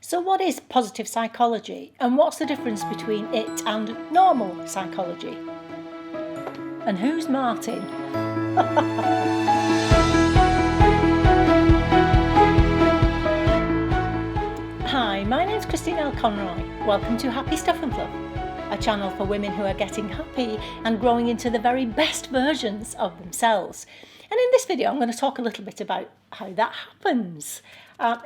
So what is positive psychology, and what's the difference between it and normal psychology? And who's Martin? Hi, my name's L Conroy. Welcome to Happy Stuff and Fluff, a channel for women who are getting happy and growing into the very best versions of themselves. And in this video, I'm going to talk a little bit about how that happens.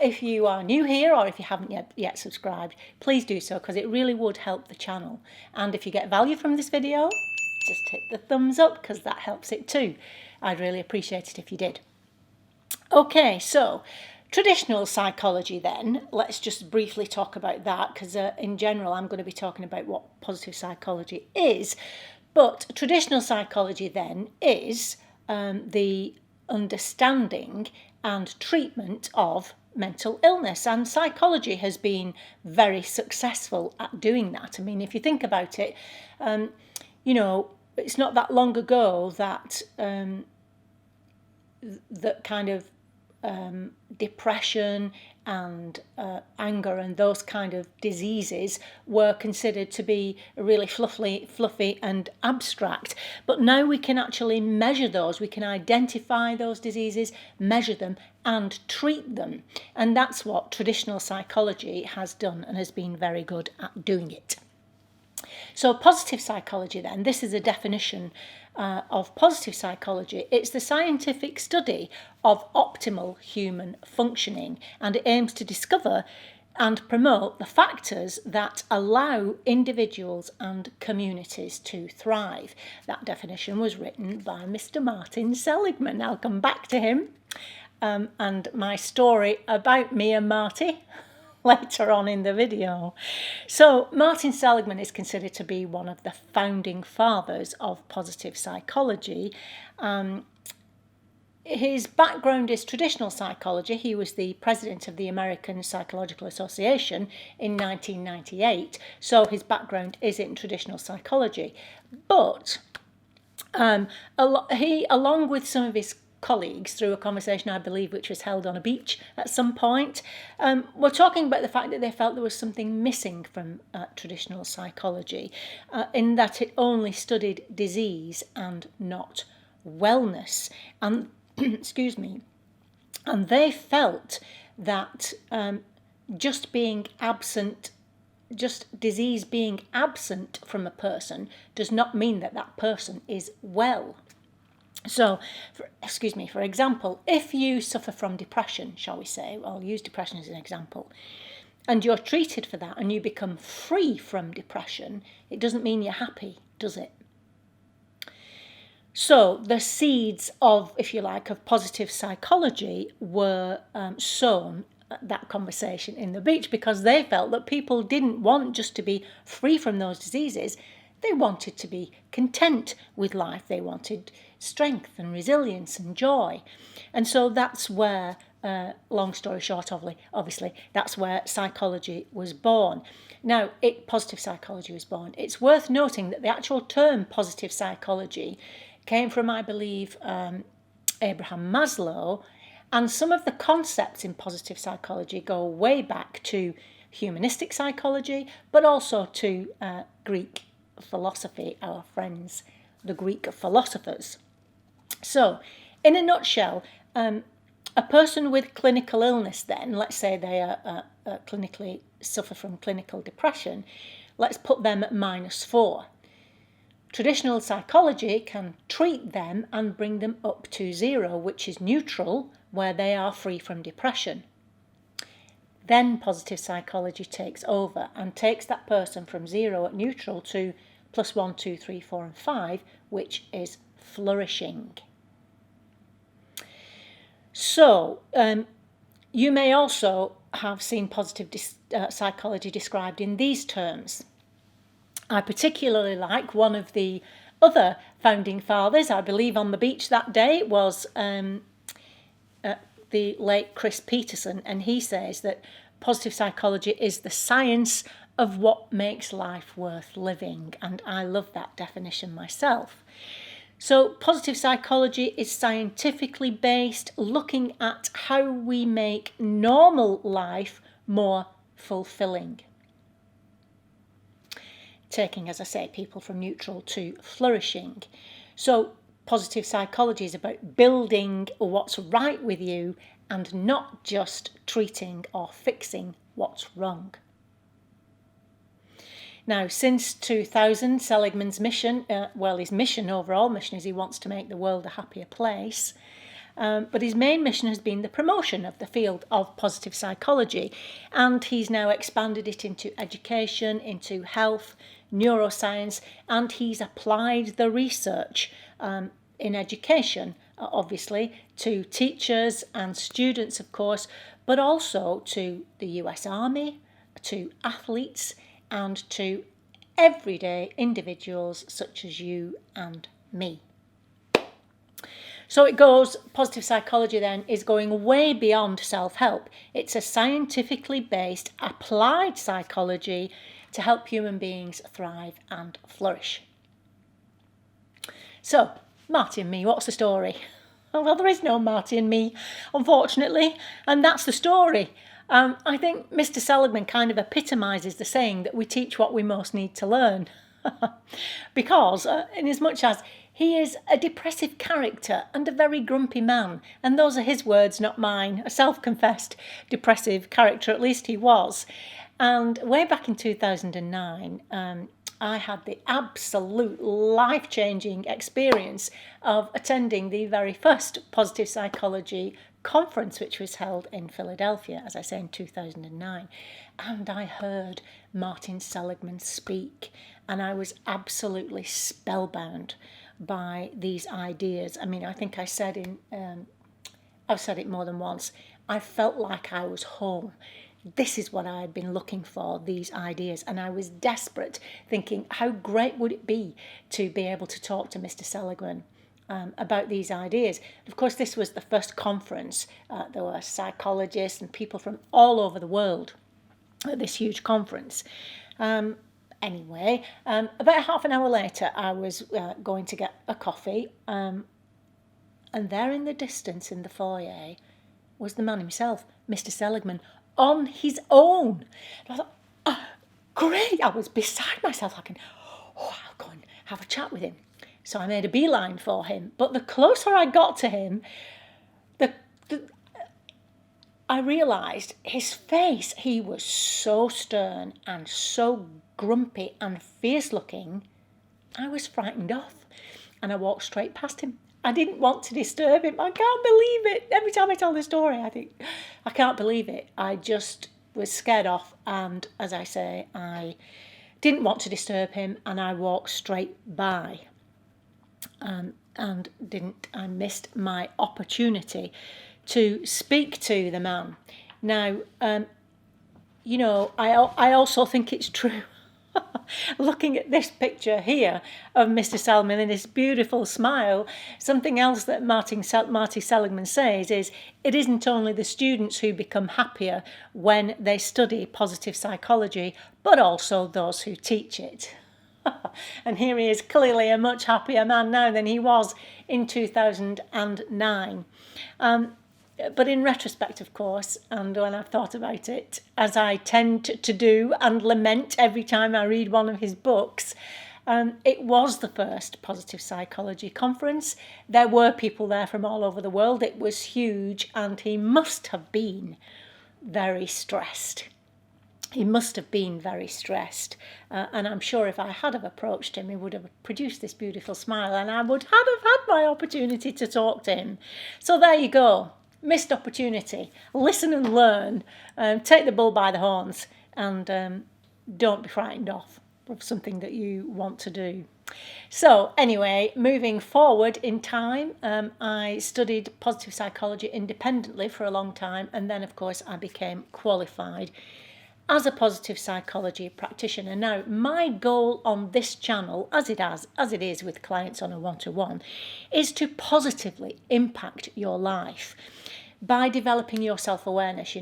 If you are new here or if you haven't yet subscribed, please do so because it really would help the channel. And if you get value from this video, just hit the thumbs up because that helps it too. I'd really appreciate it if you did. Okay, so traditional psychology then, let's just briefly talk about that because in general I'm going to be talking about what positive psychology is. But traditional psychology then is the understanding and treatment of mental illness, and psychology has been very successful at doing that. I mean, if you think about it, it's not that long ago that that kind of depression and anger and those kind of diseases were considered to be really fluffy and abstract. But now we can actually measure those. We can identify those diseases, measure them and treat them. And that's what traditional psychology has done and has been very good at doing it. So positive psychology then, this is a definition of positive psychology. It's the scientific study of optimal human functioning, and it aims to discover and promote the factors that allow individuals and communities to thrive. That definition was written by Mr. Martin Seligman. I'll come back to him and my story about me and Marty later on in the video. So Martin Seligman is considered to be one of the founding fathers of positive psychology. His background is traditional psychology. He was the president of the American Psychological Association in 1998, so his background is in traditional psychology. But he, along with some of his colleagues, through a conversation I believe which was held on a beach at some point, were talking about the fact that they felt there was something missing from traditional psychology, in that it only studied disease and not wellness. And excuse me, and they felt that just disease being absent from a person does not mean that that person is well. So, for example, if you suffer from depression, shall we say, I'll use depression as an example, and you're treated for that and you become free from depression, it doesn't mean you're happy, does it? So the seeds of, if you like, of positive psychology were sown at that conversation in the beach, because they felt that people didn't want just to be free from those diseases. They wanted to be content with life. They wanted strength and resilience and joy. And so that's where, long story short, obviously, that's where psychology was born. Now, positive psychology was born. It's worth noting that the actual term positive psychology came from, I believe, Abraham Maslow, and some of the concepts in positive psychology go way back to humanistic psychology, but also to Greek philosophy, our friends, the Greek philosophers. So, in a nutshell, a person with clinical illness then, let's say they are clinically suffer from clinical depression, let's put them at -4. Traditional psychology can treat them and bring them up to 0, which is neutral, where they are free from depression. Then positive psychology takes over and takes that person from 0 at neutral to +1, 2, 3, 4 and 5, which is flourishing. So you may also have seen positive psychology described in these terms. I particularly like one of the other founding fathers, I believe on the beach that day, was the late Chris Peterson, and he says that positive psychology is the science of what makes life worth living, and I love that definition myself. So positive psychology is scientifically based, looking at how we make normal life more fulfilling. Taking, as I say, people from neutral to flourishing. So positive psychology is about building what's right with you and not just treating or fixing what's wrong. Now, since 2000, Seligman's mission, his overall mission is he wants to make the world a happier place. But his main mission has been the promotion of the field of positive psychology. And he's now expanded it into education, into health, neuroscience, and he's applied the research in education, obviously, to teachers and students, of course, but also to the US Army, to athletes, and to everyday individuals such as you and me. So it goes, positive psychology then is going way beyond self-help. It's a scientifically based, applied psychology to help human beings thrive and flourish. So, Marty and me, what's the story? Well, there is no Marty and me, unfortunately, and that's the story. I think Mr. Seligman kind of epitomises the saying that we teach what we most need to learn. Because, in as much as he is a depressive character and a very grumpy man, and those are his words, not mine, a self-confessed depressive character, at least he was. And way back in 2009, I had the absolute life-changing experience of attending the very first positive psychology conference, which was held in Philadelphia, as I say, in 2009. And I heard Martin Seligman speak, and I was absolutely spellbound by these ideas. I mean, I think I've said it more than once. I felt like I was home. This is what I had been looking for, these ideas, and I was desperate, thinking how great would it be to be able to talk to Mr. Seligman about these ideas. Of course, this was the first conference. There were psychologists and people from all over the world at this huge conference. Anyway, about half an hour later, I was going to get a coffee, and there in the distance in the foyer was the man himself, Mr. Seligman, on his own. And I thought, oh, great! I was beside myself, thinking, I'll go and have a chat with him. So I made a beeline for him. But the closer I got to him, I realised his face, he was so stern and so grumpy and fierce looking, I was frightened off. And I walked straight past him. I didn't want to disturb him. I can't believe it. Every time I tell the story, I think, I can't believe it. I just was scared off. And as I say, I didn't want to disturb him, and I walked straight by. I missed my opportunity to speak to the man. Now, I also think it's true. Looking at this picture here of Mr. Seligman and his beautiful smile, something else that Marty Seligman says is, it isn't only the students who become happier when they study positive psychology, but also those who teach it. And here he is, clearly a much happier man now than he was in 2009. But in retrospect, of course, and when I've thought about it, as I tend to do and lament every time I read one of his books, it was the first positive psychology conference. There were people there from all over the world. It was huge, and he must have been very stressed. And I'm sure if I had have approached him, he would have produced this beautiful smile, and I would have had my opportunity to talk to him. So there you go. Missed opportunity. Listen and learn. Take the bull by the horns, and don't be frightened off of something that you want to do. So anyway, moving forward in time, I studied positive psychology independently for a long time, and then of course I became qualified as a positive psychology practitioner. Now, my goal on this channel, as it is with clients on a one-to-one, is to positively impact your life by developing your self-awareness.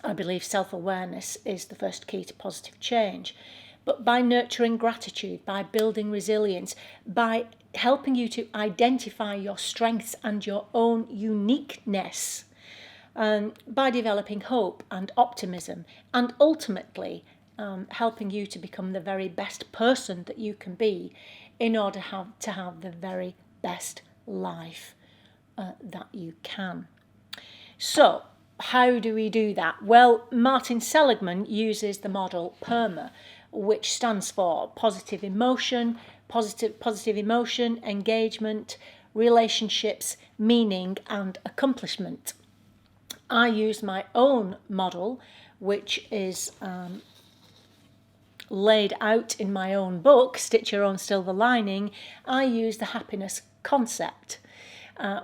I believe self-awareness is the first key to positive change. But by nurturing gratitude, by building resilience, by helping you to identify your strengths and your own uniqueness, by developing hope and optimism, and ultimately helping you to become the very best person that you can be in order to have the very best life that you can. So, how do we do that? Well, Martin Seligman uses the model Perma, which stands for positive emotion, engagement, relationships, meaning, and accomplishment. I use my own model, which is laid out in my own book, Stitch Your Own Silver Lining. I use the happiness concept,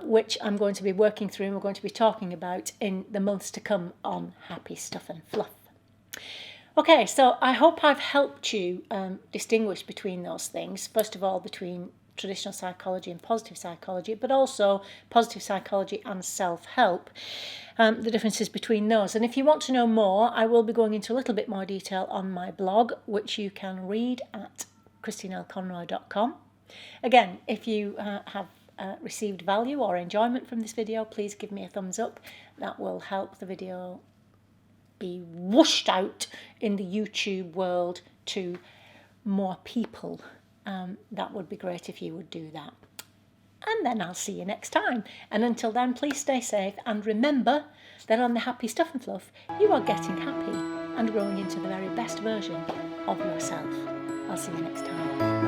which I'm going to be working through and we're going to be talking about in the months to come on Happy Stuff and Fluff. Okay, so I hope I've helped you distinguish between those things. First of all, between traditional psychology and positive psychology, but also positive psychology and self-help, the differences between those. And if you want to know more, I will be going into a little bit more detail on my blog, which you can read at christinelconroy.com. Again, if you have received value or enjoyment from this video, please give me a thumbs up. That will help the video be whooshed out in the YouTube world to more people. That would be great if you would do that. And then I'll see you next time. And until then, please stay safe and remember that on the Happy Stuff and Fluff, you are getting happy and growing into the very best version of yourself. I'll see you next time.